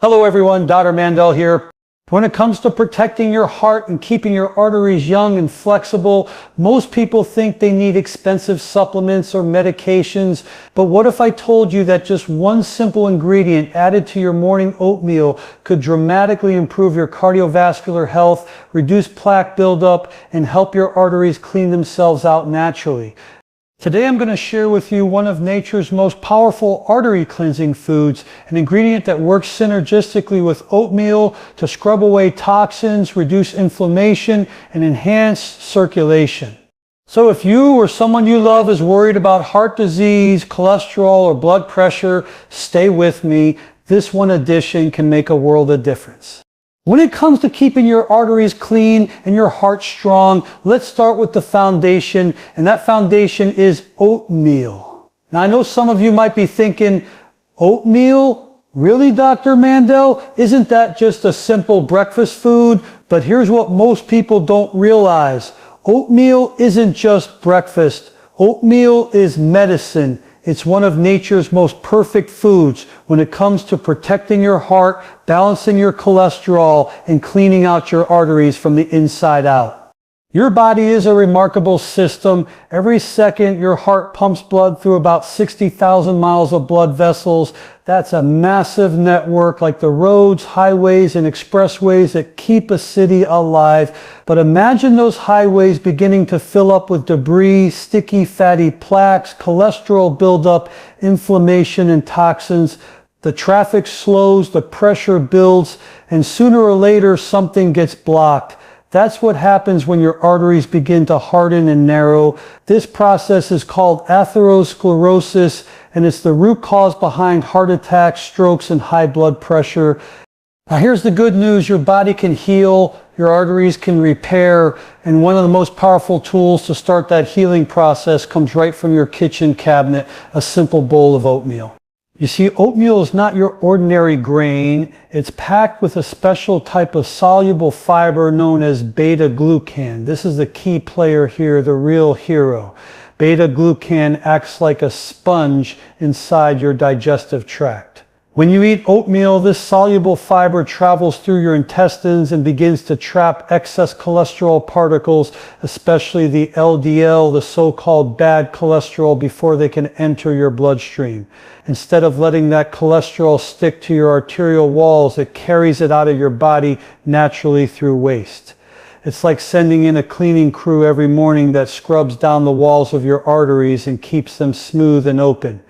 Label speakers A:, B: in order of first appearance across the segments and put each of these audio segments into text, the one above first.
A: Hello everyone, Dr. Mandell here. When it comes to protecting your heart and keeping your arteries young and flexible, most people think they need expensive supplements or medications. But what if I told you that just one simple ingredient added to your morning oatmeal could dramatically improve your cardiovascular health, reduce plaque buildup, and help your arteries clean themselves out naturally? Today I'm going to share with you one of nature's most powerful artery cleansing foods, an ingredient that works synergistically with oatmeal to scrub away toxins, reduce inflammation, and enhance circulation. So if you or someone you love is worried about heart disease, cholesterol, or blood pressure, stay with me. This one addition can make a world of difference. When it comes to keeping your arteries clean and your heart strong, let's start with the foundation, and that foundation is oatmeal. Now I know some of you might be thinking, oatmeal? Really, Dr. Mandell? Isn't that just a simple breakfast food? But here's what most people don't realize. Oatmeal isn't just breakfast. Oatmeal is medicine. It's one of nature's most perfect foods when it comes to protecting your heart, balancing your cholesterol, and cleaning out your arteries from the inside out. Your body is a remarkable system. Every second, your heart pumps blood through about 60,000 miles of blood vessels. That's a massive network like the roads, highways, and expressways that keep a city alive. But imagine those highways beginning to fill up with debris, sticky, fatty plaques, cholesterol buildup, inflammation, and toxins. The traffic slows, the pressure builds, and sooner or later something gets blocked. That's what happens when your arteries begin to harden and narrow. This process is called atherosclerosis, and it's the root cause behind heart attacks, strokes, and high blood pressure. Now here's the good news. Your body can heal, your arteries can repair, and one of the most powerful tools to start that healing process comes right from your kitchen cabinet, a simple bowl of oatmeal. You see, oatmeal is not your ordinary grain. It's packed with a special type of soluble fiber known as beta-glucan. This is the key player here, the real hero. Beta-glucan acts like a sponge inside your digestive tract. When you eat oatmeal, this soluble fiber travels through your intestines and begins to trap excess cholesterol particles, especially the LDL, the so-called bad cholesterol, before they can enter your bloodstream. Instead of letting that cholesterol stick to your arterial walls, it carries it out of your body naturally through waste. It's like sending in a cleaning crew every morning that scrubs down the walls of your arteries and keeps them smooth and open.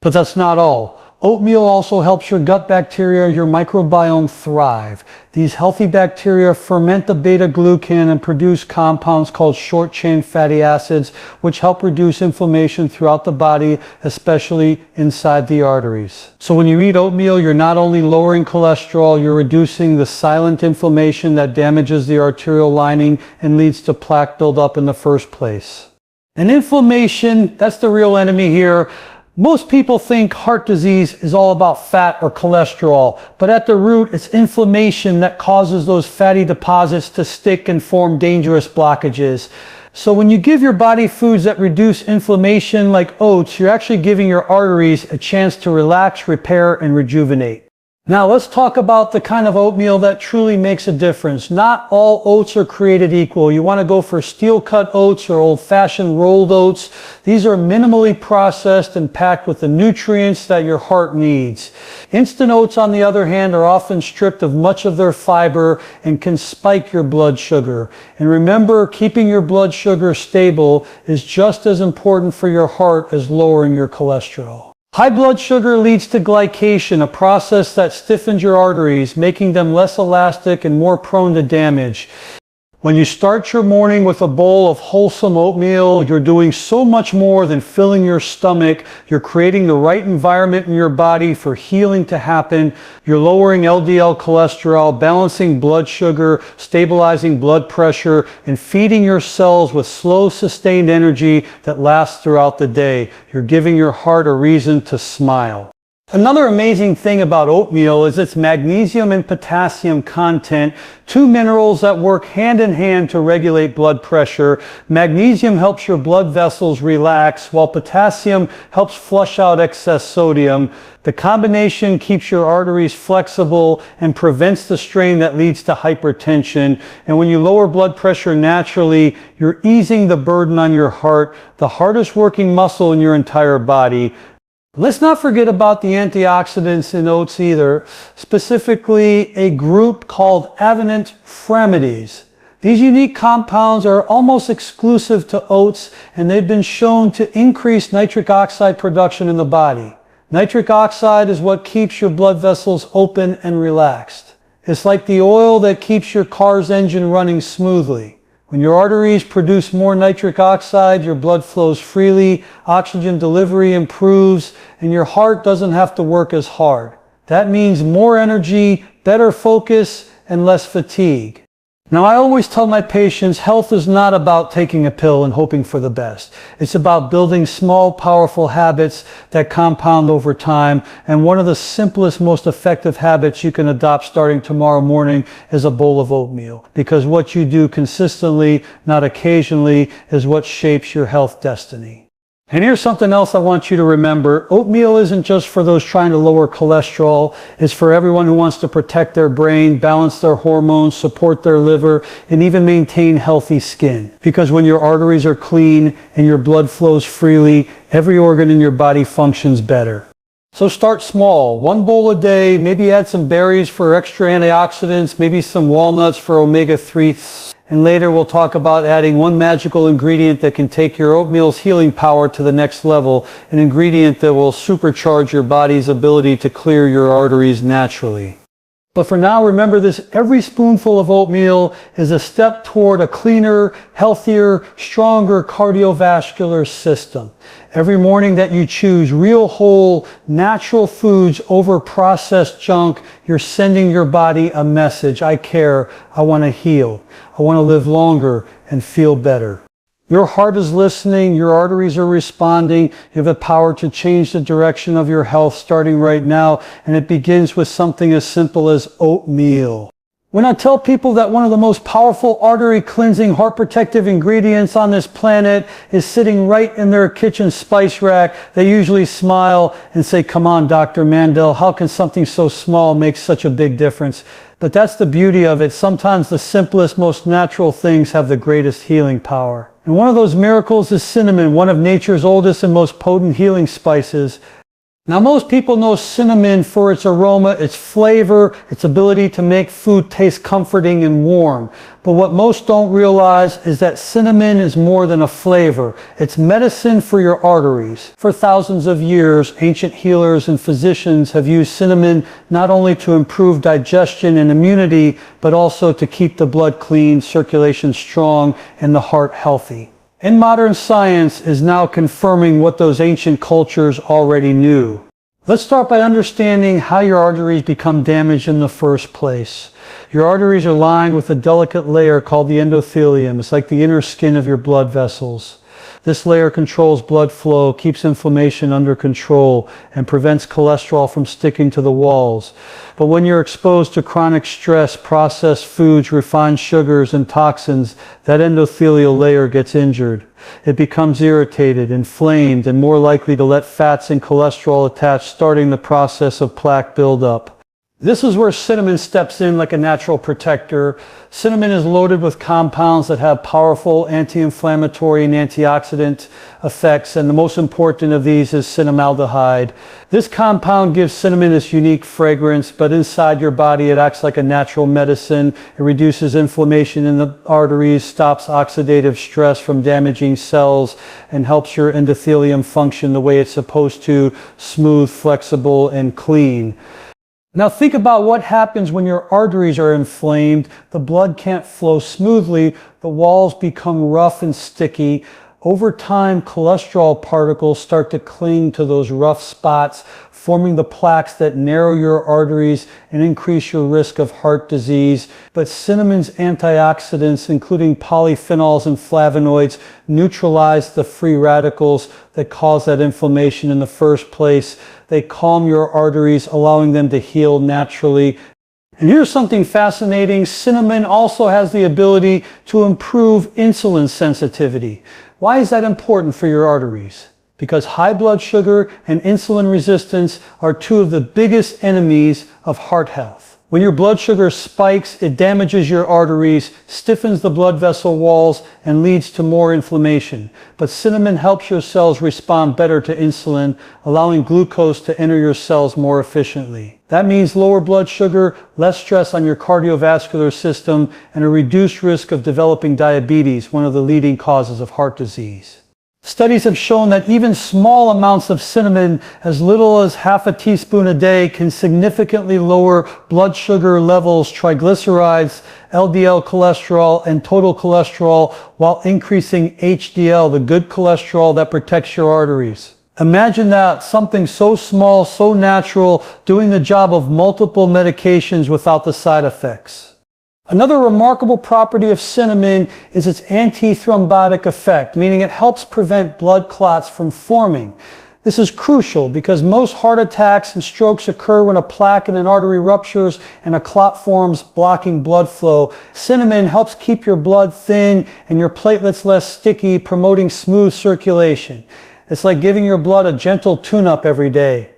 A: But that's not all. Oatmeal also helps your gut bacteria, your microbiome thrive. These healthy bacteria ferment the beta-glucan and produce compounds called short-chain fatty acids, which help reduce inflammation throughout the body, especially inside the arteries. So when you eat oatmeal, you're not only lowering cholesterol, you're reducing the silent inflammation that damages the arterial lining and leads to plaque buildup in the first place. And inflammation, that's the real enemy here. Most people think heart disease is all about fat or cholesterol, but at the root, it's inflammation that causes those fatty deposits to stick and form dangerous blockages. So when you give your body foods that reduce inflammation like oats, you're actually giving your arteries a chance to relax, repair, and rejuvenate. Now let's talk about the kind of oatmeal that truly makes a difference. Not all oats are created equal. You want to go for steel-cut oats or old-fashioned rolled oats. These are minimally processed and packed with the nutrients that your heart needs. Instant oats, on the other hand, are often stripped of much of their fiber and can spike your blood sugar. And remember, keeping your blood sugar stable is just as important for your heart as lowering your cholesterol. High blood sugar leads to glycation, a process that stiffens your arteries, making them less elastic and more prone to damage. When you start your morning with a bowl of wholesome oatmeal, you're doing so much more than filling your stomach. You're creating the right environment in your body for healing to happen. You're lowering LDL cholesterol, balancing blood sugar, stabilizing blood pressure, and feeding your cells with slow, sustained energy that lasts throughout the day. You're giving your heart a reason to smile. Another amazing thing about oatmeal is its magnesium and potassium content, two minerals that work hand in hand to regulate blood pressure. Magnesium helps your blood vessels relax, while potassium helps flush out excess sodium. The combination keeps your arteries flexible and prevents the strain that leads to hypertension. And when you lower blood pressure naturally, you're easing the burden on your heart, the hardest working muscle in your entire body. Let's not forget about the antioxidants in oats either, specifically a group called avenant framides. These unique compounds are almost exclusive to oats, and they've been shown to increase nitric oxide production in the body. Nitric oxide is what keeps your blood vessels open and relaxed. It's like the oil that keeps your car's engine running smoothly. When your arteries produce more nitric oxide, your blood flows freely, oxygen delivery improves, and your heart doesn't have to work as hard. That means more energy, better focus, and less fatigue. Now, I always tell my patients, health is not about taking a pill and hoping for the best. It's about building small, powerful habits that compound over time. And one of the simplest, most effective habits you can adopt starting tomorrow morning is a bowl of oatmeal. Because what you do consistently, not occasionally, is what shapes your health destiny. And here's something else I want you to remember. Oatmeal isn't just for those trying to lower cholesterol. It's for everyone who wants to protect their brain, balance their hormones, support their liver, and even maintain healthy skin. Because when your arteries are clean and your blood flows freely, every organ in your body functions better. So start small, one bowl a day, maybe add some berries for extra antioxidants, maybe some walnuts for omega-3. And later we'll talk about adding one magical ingredient that can take your oatmeal's healing power to the next level, an ingredient that will supercharge your body's ability to clear your arteries naturally. But for now, remember this, every spoonful of oatmeal is a step toward a cleaner, healthier, stronger cardiovascular system. Every morning that you choose real, whole, natural foods over processed junk, you're sending your body a message. I care. I want to heal. I want to live longer and feel better. Your heart is listening, your arteries are responding, you have the power to change the direction of your health starting right now, and it begins with something as simple as oatmeal. When I tell people that one of the most powerful artery cleansing, heart protective ingredients on this planet is sitting right in their kitchen spice rack, they usually smile and say, "Come on, Dr. Mandell, how can something so small make such a big difference?" But that's the beauty of it. Sometimes the simplest, most natural things have the greatest healing power. And one of those miracles is cinnamon, one of nature's oldest and most potent healing spices. Now, most people know cinnamon for its aroma, its flavor, its ability to make food taste comforting and warm. But what most don't realize is that cinnamon is more than a flavor. It's medicine for your arteries. For thousands of years, ancient healers and physicians have used cinnamon not only to improve digestion and immunity, but also to keep the blood clean, circulation strong, and the heart healthy. And modern science is now confirming what those ancient cultures already knew. Let's start by understanding how your arteries become damaged in the first place. Your arteries are lined with a delicate layer called the endothelium. It's like the inner skin of your blood vessels. This layer controls blood flow, keeps inflammation under control, and prevents cholesterol from sticking to the walls. But when you're exposed to chronic stress, processed foods, refined sugars, and toxins, that endothelial layer gets injured. It becomes irritated, inflamed, and more likely to let fats and cholesterol attach, starting the process of plaque buildup. This is where cinnamon steps in like a natural protector. Cinnamon is loaded with compounds that have powerful anti-inflammatory and antioxidant effects, and the most important of these is cinnamaldehyde. This compound gives cinnamon its unique fragrance, but inside your body it acts like a natural medicine. It reduces inflammation in the arteries, stops oxidative stress from damaging cells, and helps your endothelium function the way it's supposed to, smooth, flexible, and clean. Now think about what happens when your arteries are inflamed. The blood can't flow smoothly. The walls become rough and sticky. Over time, cholesterol particles start to cling to those rough spots, forming the plaques that narrow your arteries and increase your risk of heart disease. But cinnamon's antioxidants, including polyphenols and flavonoids, neutralize the free radicals that cause that inflammation in the first place. They calm your arteries, allowing them to heal naturally. And here's something fascinating. Cinnamon also has the ability to improve insulin sensitivity. Why is that important for your arteries? Because high blood sugar and insulin resistance are two of the biggest enemies of heart health. When your blood sugar spikes, it damages your arteries, stiffens the blood vessel walls, and leads to more inflammation. But cinnamon helps your cells respond better to insulin, allowing glucose to enter your cells more efficiently. That means lower blood sugar, less stress on your cardiovascular system, and a reduced risk of developing diabetes, one of the leading causes of heart disease. Studies have shown that even small amounts of cinnamon, as little as half a teaspoon a day, can significantly lower blood sugar levels, triglycerides, LDL cholesterol, and total cholesterol, while increasing HDL, the good cholesterol that protects your arteries. Imagine that, something so small, so natural, doing the job of multiple medications without the side effects. Another remarkable property of cinnamon is its anti-thrombotic effect, meaning it helps prevent blood clots from forming. This is crucial because most heart attacks and strokes occur when a plaque in an artery ruptures and a clot forms, blocking blood flow. Cinnamon helps keep your blood thin and your platelets less sticky, promoting smooth circulation. It's like giving your blood a gentle tune-up every day.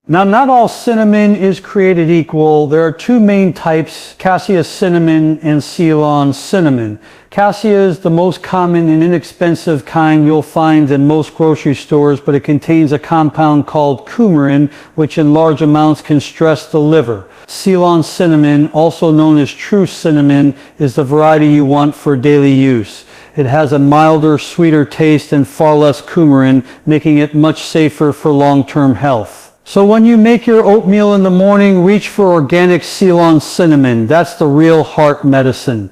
A: Now, not all cinnamon is created equal. There are two main types, cassia cinnamon and Ceylon cinnamon. Cassia is the most common and inexpensive kind you'll find in most grocery stores, but it contains a compound called coumarin, which in large amounts can stress the liver. Ceylon cinnamon, also known as true cinnamon, is the variety you want for daily use. It has a milder, sweeter taste and far less coumarin, making it much safer for long-term health. So when you make your oatmeal in the morning, reach for organic Ceylon cinnamon. That's the real heart medicine.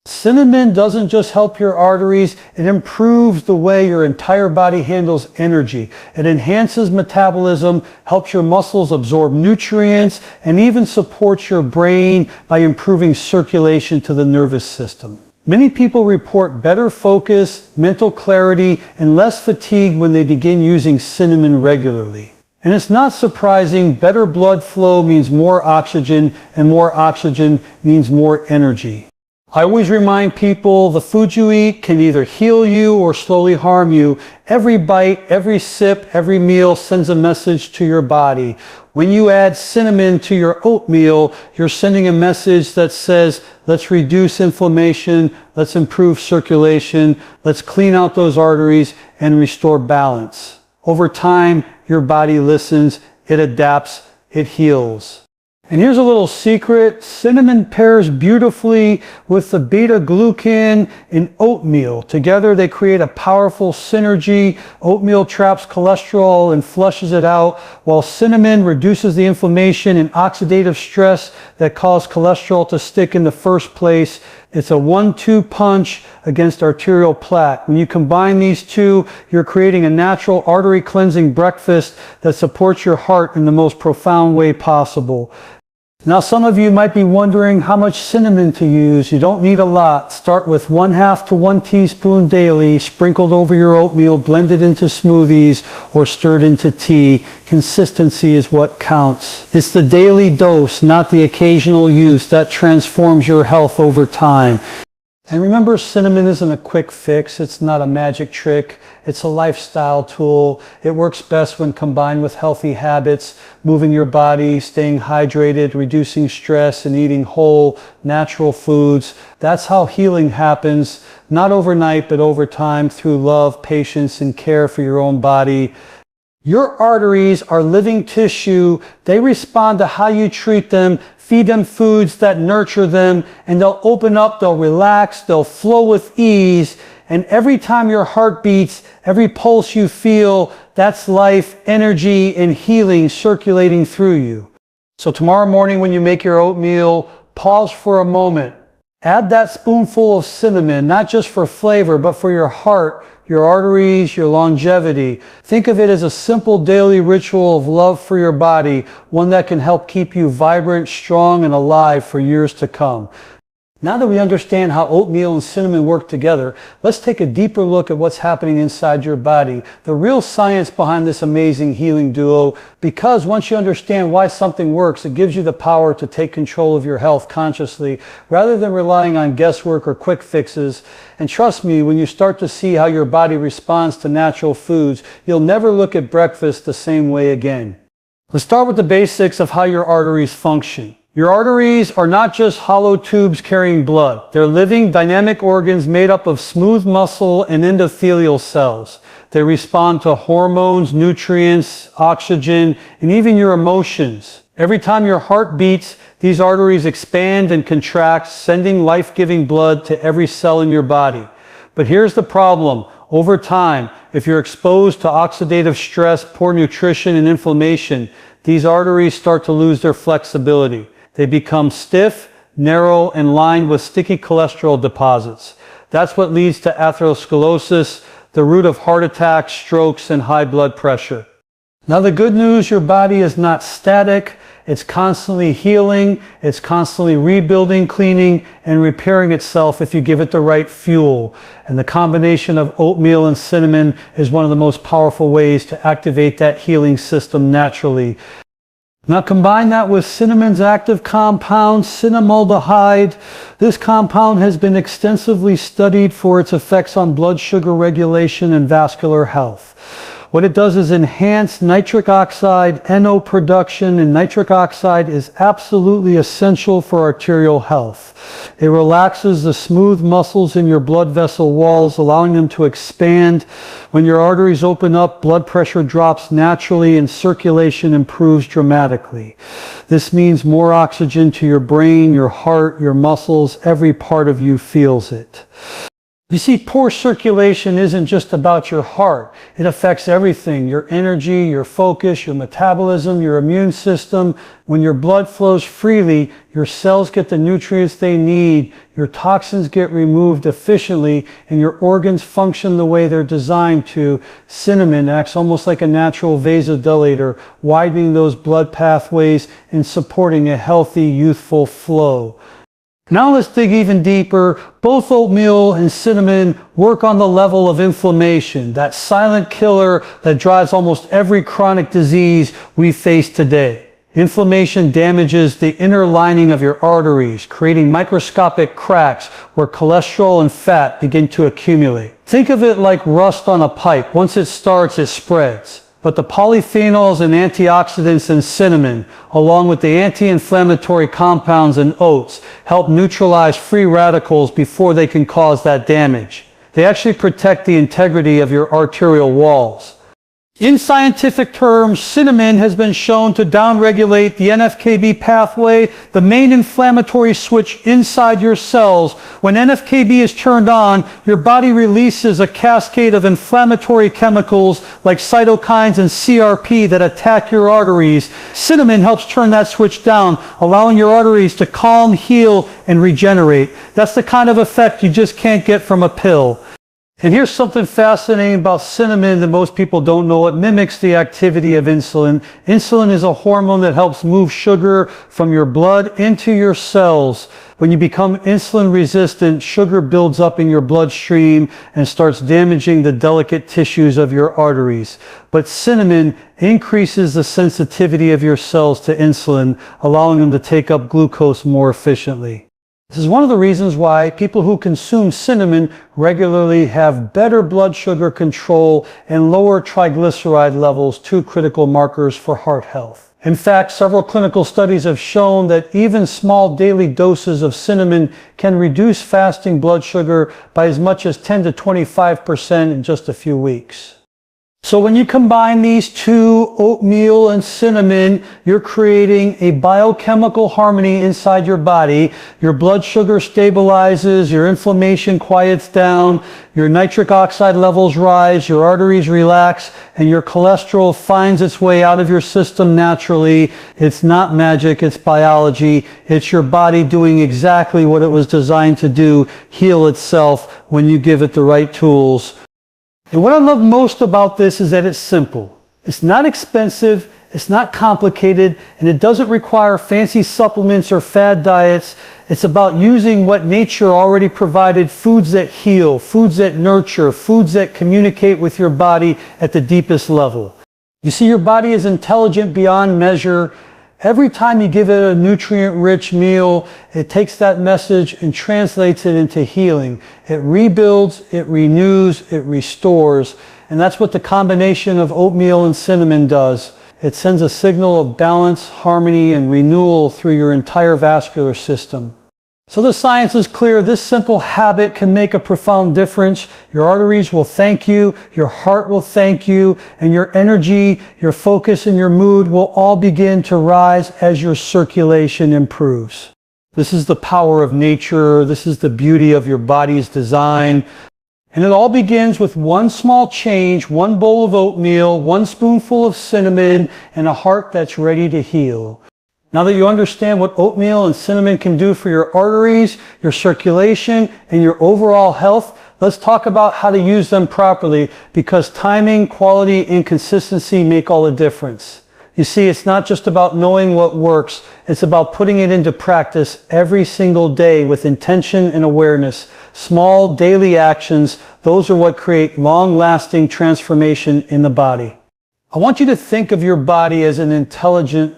A: Cinnamon doesn't just help your arteries, it improves the way your entire body handles energy. It enhances metabolism, helps your muscles absorb nutrients, and even supports your brain by improving circulation to the nervous system. Many people report better focus, mental clarity, and less fatigue when they begin using cinnamon regularly. And it's not surprising, better blood flow means more oxygen, and more oxygen means more energy. I always remind people the food you eat can either heal you or slowly harm you. Every bite, every sip, every meal sends a message to your body. When you add cinnamon to your oatmeal, you're sending a message that says, let's reduce inflammation, let's improve circulation, let's clean out those arteries and restore balance. Over time, your body listens, it adapts, it heals. And here's a little secret. Cinnamon pairs beautifully with the beta-glucan in oatmeal. Together they create a powerful synergy. Oatmeal traps cholesterol and flushes it out, while cinnamon reduces the inflammation and oxidative stress that cause cholesterol to stick in the first place. It's a 1-2 punch against arterial plaque. When you combine these two, you're creating a natural artery cleansing breakfast that supports your heart in the most profound way possible. Now, some of you might be wondering how much cinnamon to use. You don't need a lot. Start with 1/2 to 1 teaspoon daily, sprinkled over your oatmeal, blended into smoothies, or stirred into tea. Consistency is what counts. It's the daily dose, not the occasional use, that transforms your health over time. And remember, cinnamon isn't a quick fix. It's not a magic trick. It's a lifestyle tool. It works best when combined with healthy habits, moving your body, staying hydrated, reducing stress, and eating whole, natural foods. That's how healing happens, not overnight, but over time through love, patience, and care for your own body. Your arteries are living tissue. They respond to how you treat them. Feed them foods that nurture them, and they'll open up, they'll relax, they'll flow with ease. And every time your heart beats, every pulse you feel, that's life, energy, and healing circulating through you. So tomorrow morning when you make your oatmeal, pause for a moment. Add that spoonful of cinnamon, not just for flavor, but for your heart, your arteries, your longevity. Think of it as a simple daily ritual of love for your body, one that can help keep you vibrant, strong, and alive for years to come. Now that we understand how oatmeal and cinnamon work together, let's take a deeper look at what's happening inside your body, the real science behind this amazing healing duo, because once you understand why something works, it gives you the power to take control of your health consciously, rather than relying on guesswork or quick fixes. And trust me, when you start to see how your body responds to natural foods, you'll never look at breakfast the same way again. Let's start with the basics of how your arteries function. Your arteries are not just hollow tubes carrying blood. They're living, dynamic organs made up of smooth muscle and endothelial cells. They respond to hormones, nutrients, oxygen, and even your emotions. Every time your heart beats, these arteries expand and contract, sending life-giving blood to every cell in your body. But here's the problem. Over time, if you're exposed to oxidative stress, poor nutrition, and inflammation, these arteries start to lose their flexibility. They become stiff, narrow, and lined with sticky cholesterol deposits. That's what leads to atherosclerosis, the root of heart attacks, strokes, and high blood pressure. Now the good news, your body is not static. It's constantly healing. It's constantly rebuilding, cleaning, and repairing itself if you give it the right fuel. And the combination of oatmeal and cinnamon is one of the most powerful ways to activate that healing system naturally. Now combine that with cinnamon's active compound, cinnamaldehyde. This compound has been extensively studied for its effects on blood sugar regulation and vascular health. What it does is enhance nitric oxide, NO production, and nitric oxide is absolutely essential for arterial health. It relaxes the smooth muscles in your blood vessel walls, allowing them to expand. When your arteries open up, blood pressure drops naturally and circulation improves dramatically. This means more oxygen to your brain, your heart, your muscles. Every part of you feels it. You see, poor circulation isn't just about your heart. It affects everything, your energy, your focus, your metabolism, your immune system. When your blood flows freely, your cells get the nutrients they need, your toxins get removed efficiently, and your organs function the way they're designed to. Cinnamon acts almost like a natural vasodilator, widening those blood pathways and supporting a healthy, youthful flow. Now let's dig even deeper. Both oatmeal and cinnamon work on the level of inflammation, that silent killer that drives almost every chronic disease we face today. Inflammation damages the inner lining of your arteries, creating microscopic cracks where cholesterol and fat begin to accumulate. Think of it like rust on a pipe. Once it starts, it spreads. But the polyphenols and antioxidants in cinnamon, along with the anti-inflammatory compounds in oats, help neutralize free radicals before they can cause that damage. They actually protect the integrity of your arterial walls. In scientific terms, cinnamon has been shown to downregulate the NF-κB pathway, the main inflammatory switch inside your cells. When NF-κB is turned on, your body releases a cascade of inflammatory chemicals like cytokines and CRP that attack your arteries. Cinnamon helps turn that switch down, allowing your arteries to calm, heal, and regenerate. That's the kind of effect you just can't get from a pill. And here's something fascinating about cinnamon that most people don't know. It mimics the activity of insulin. Insulin is a hormone that helps move sugar from your blood into your cells. When you become insulin resistant, sugar builds up in your bloodstream and starts damaging the delicate tissues of your arteries. But cinnamon increases the sensitivity of your cells to insulin, allowing them to take up glucose more efficiently. This is one of the reasons why people who consume cinnamon regularly have better blood sugar control and lower triglyceride levels, two critical markers for heart health. In fact, several clinical studies have shown that even small daily doses of cinnamon can reduce fasting blood sugar by as much as 10 to 25% in just a few weeks. So when you combine these two, oatmeal and cinnamon, you're creating a biochemical harmony inside your body. Your blood sugar stabilizes, your inflammation quiets down, your nitric oxide levels rise, your arteries relax, and your cholesterol finds its way out of your system naturally. It's not magic, it's biology. It's your body doing exactly what it was designed to do, heal itself when you give it the right tools. And what I love most about this is that it's simple. It's not expensive, it's not complicated, and it doesn't require fancy supplements or fad diets. It's about using what nature already provided, foods that heal, foods that nurture, foods that communicate with your body at the deepest level. You see, your body is intelligent beyond measure. Every time you give it a nutrient-rich meal, it takes that message and translates it into healing. It rebuilds, it renews, it restores. And that's what the combination of oatmeal and cinnamon does. It sends a signal of balance, harmony, and renewal through your entire vascular system. So the science is clear. This simple habit can make a profound difference. Your arteries will thank you, your heart will thank you, and your energy, your focus, and your mood will all begin to rise as your circulation improves. This is the power of nature. This is the beauty of your body's design. And it all begins with one small change, one bowl of oatmeal, one spoonful of cinnamon, and a heart that's ready to heal. Now that you understand what oatmeal and cinnamon can do for your arteries, your circulation, and your overall health, let's talk about how to use them properly, because timing, quality, and consistency make all the difference. You see, it's not just about knowing what works, it's about putting it into practice every single day with intention and awareness. Small daily actions, those are what create long-lasting transformation in the body. I want you to think of your body as an intelligent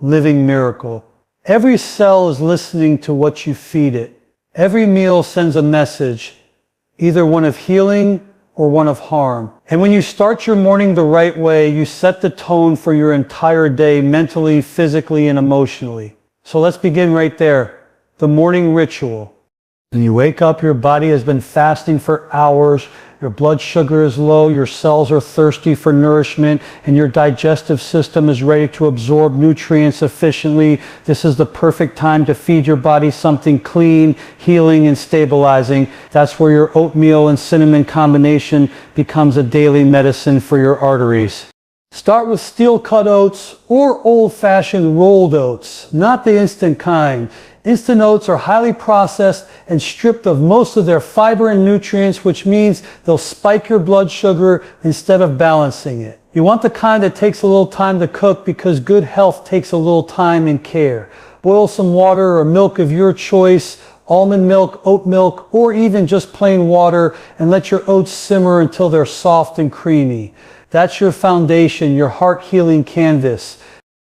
A: living miracle. Every cell is listening to what you feed it. Every meal sends a message, either one of healing or one of harm. And when you start your morning the right way, you set the tone for your entire day, mentally, physically, and emotionally. So let's begin right there. The morning ritual. When you wake up, your body has been fasting for hours. Your blood sugar is low, your cells are thirsty for nourishment, and your digestive system is ready to absorb nutrients efficiently. This is the perfect time to feed your body something clean, healing, and stabilizing. That's where your oatmeal and cinnamon combination becomes a daily medicine for your arteries. Start with steel-cut oats or old-fashioned rolled oats, not the instant kind. Instant oats are highly processed and stripped of most of their fiber and nutrients, which means they'll spike your blood sugar instead of balancing it. You want the kind that takes a little time to cook, because good health takes a little time and care. Boil some water or milk of your choice, almond milk, oat milk, or even just plain water, and let your oats simmer until they're soft and creamy. That's your foundation, your heart healing canvas.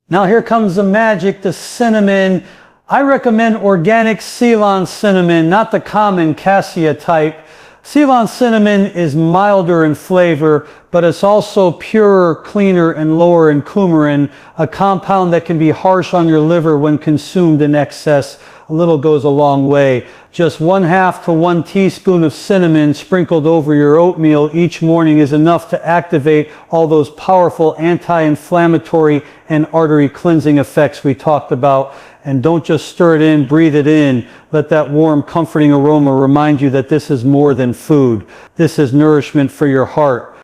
A: Now here comes the magic, the cinnamon. I recommend organic Ceylon cinnamon, not the common cassia type. Ceylon cinnamon is milder in flavor, but it's also purer, cleaner, and lower in coumarin, a compound that can be harsh on your liver when consumed in excess. A little goes a long way. Just 1/2 to 1 teaspoon of cinnamon sprinkled over your oatmeal each morning is enough to activate all those powerful anti-inflammatory and artery cleansing effects we talked about. And don't just stir it in, breathe it in. Let that warm, comforting aroma remind you that this is more than food. This is nourishment for your heart.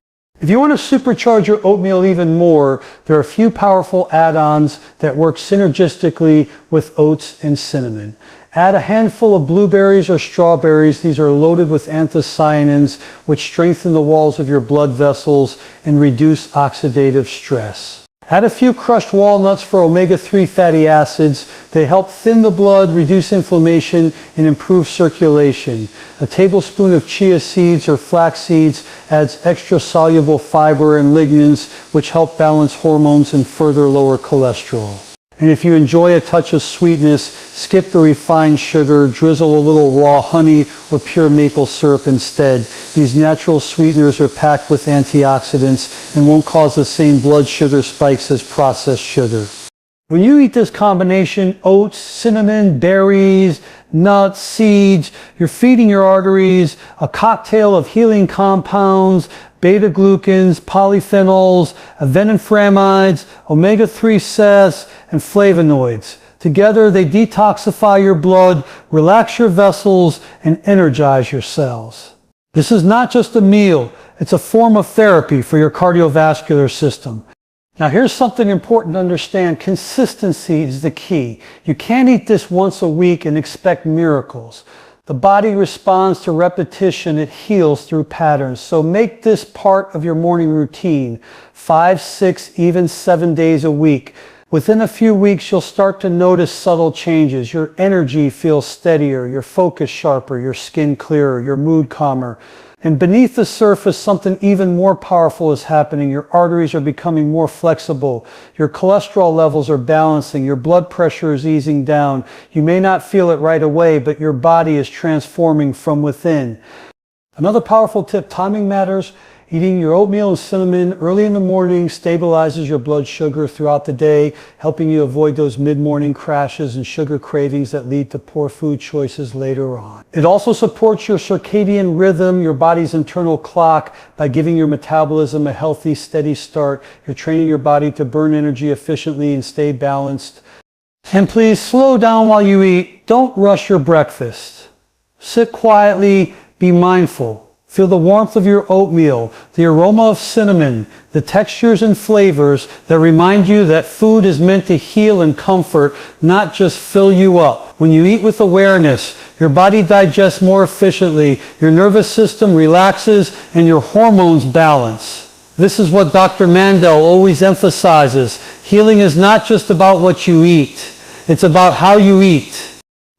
A: If you want to supercharge your oatmeal even more, there are a few powerful add-ons that work synergistically with oats and cinnamon. Add a handful of blueberries or strawberries. These are loaded with anthocyanins, which strengthen the walls of your blood vessels and reduce oxidative stress. Add a few crushed walnuts for omega-3 fatty acids. They help thin the blood, reduce inflammation, and improve circulation. A tablespoon of chia seeds or flax seeds adds extra soluble fiber and lignans, which help balance hormones and further lower cholesterol. And if you enjoy a touch of sweetness, skip the refined sugar, drizzle a little raw honey or pure maple syrup instead. These natural sweeteners are packed with antioxidants and won't cause the same blood sugar spikes as processed sugar. When you eat this combination, oats, cinnamon, berries, nuts, seeds, you're feeding your arteries a cocktail of healing compounds, beta-glucans, polyphenols, avenophramides, omega-3 cis, and flavonoids. Together, they detoxify your blood, relax your vessels, and energize your cells. This is not just a meal, it's a form of therapy for your cardiovascular system. Now here's something important to understand. Consistency is the key. You can't eat this once a week and expect miracles. The body responds to repetition. It heals through patterns. So make this part of your morning routine, 5, 6, even 7 days a week. Within a few weeks, you'll start to notice subtle changes. Your energy feels steadier, your focus sharper, your skin clearer, your mood calmer. And beneath the surface, something even more powerful is happening. Your arteries are becoming more flexible. Your cholesterol levels are balancing. Your blood pressure is easing down. You may not feel it right away, but your body is transforming from within. Another powerful tip, timing matters. Eating your oatmeal and cinnamon early in the morning stabilizes your blood sugar throughout the day, helping you avoid those mid-morning crashes and sugar cravings that lead to poor food choices later on. It also supports your circadian rhythm, your body's internal clock, by giving your metabolism a healthy, steady start. You're training your body to burn energy efficiently and stay balanced. And please slow down while you eat. Don't rush your breakfast. Sit quietly, be mindful. Feel the warmth of your oatmeal, the aroma of cinnamon, the textures and flavors that remind you that food is meant to heal and comfort, not just fill you up. When you eat with awareness, your body digests more efficiently, your nervous system relaxes, and your hormones balance. This is what Dr. Mandell always emphasizes. Healing is not just about what you eat, it's about how you eat.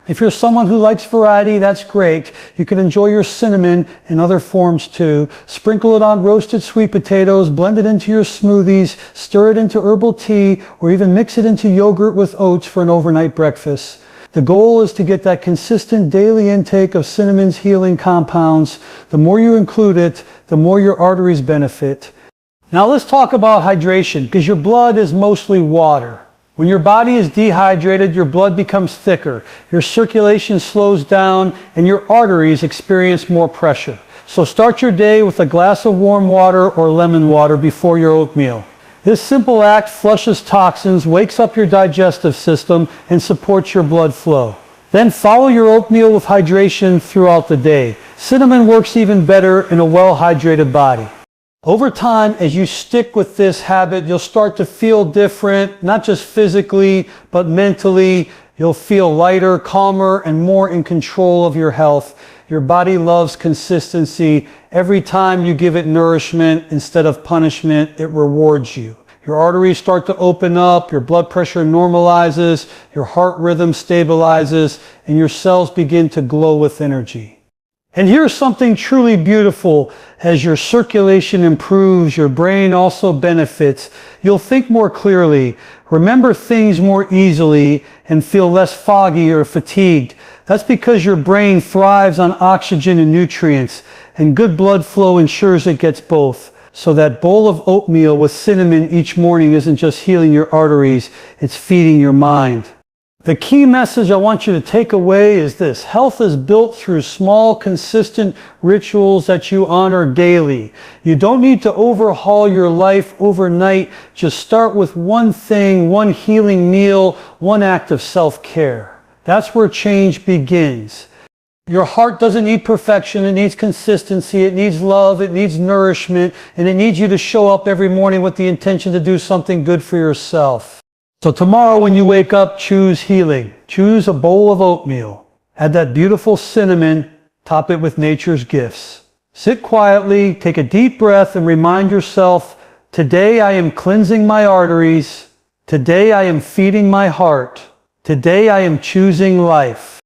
A: If you're someone who likes variety, that's great. You can enjoy your cinnamon in other forms too. Sprinkle it on roasted sweet potatoes, blend it into your smoothies, stir it into herbal tea, or even mix it into yogurt with oats for an overnight breakfast. The goal is to get that consistent daily intake of cinnamon's healing compounds. The more you include it, the more your arteries benefit. Now let's talk about hydration, because your blood is mostly water. When your body is dehydrated, your blood becomes thicker, your circulation slows down, and your arteries experience more pressure. So start your day with a glass of warm water or lemon water before your oatmeal. This simple act flushes toxins, wakes up your digestive system, and supports your blood flow. Then follow your oatmeal with hydration throughout the day. Cinnamon works even better in a well-hydrated body. Over time, as you stick with this habit, you'll start to feel different, not just physically, but mentally. You'll feel lighter, calmer, and more in control of your health. Your body loves consistency. Every time you give it nourishment instead of punishment, it rewards you. Your arteries start to open up, your blood pressure normalizes, your heart rhythm stabilizes, and your cells begin to glow with energy. And here's something truly beautiful. As your circulation improves, your brain also benefits. You'll think more clearly, remember things more easily, and feel less foggy or fatigued. That's because your brain thrives on oxygen and nutrients, and good blood flow ensures it gets both. So that bowl of oatmeal with cinnamon each morning isn't just healing your arteries, it's feeding your mind. The key message I want you to take away is this: health is built through small, consistent rituals that you honor daily. You don't need to overhaul your life overnight. Just start with one thing, one healing meal, one act of self-care. That's where change begins. Your heart doesn't need perfection, it needs consistency, it needs love, it needs nourishment, and it needs you to show up every morning with the intention to do something good for yourself. So tomorrow when you wake up, choose healing. Choose a bowl of oatmeal. Add that beautiful cinnamon, top it with nature's gifts. Sit quietly, take a deep breath, and remind yourself, today I am cleansing my arteries. Today I am feeding my heart. Today I am choosing life.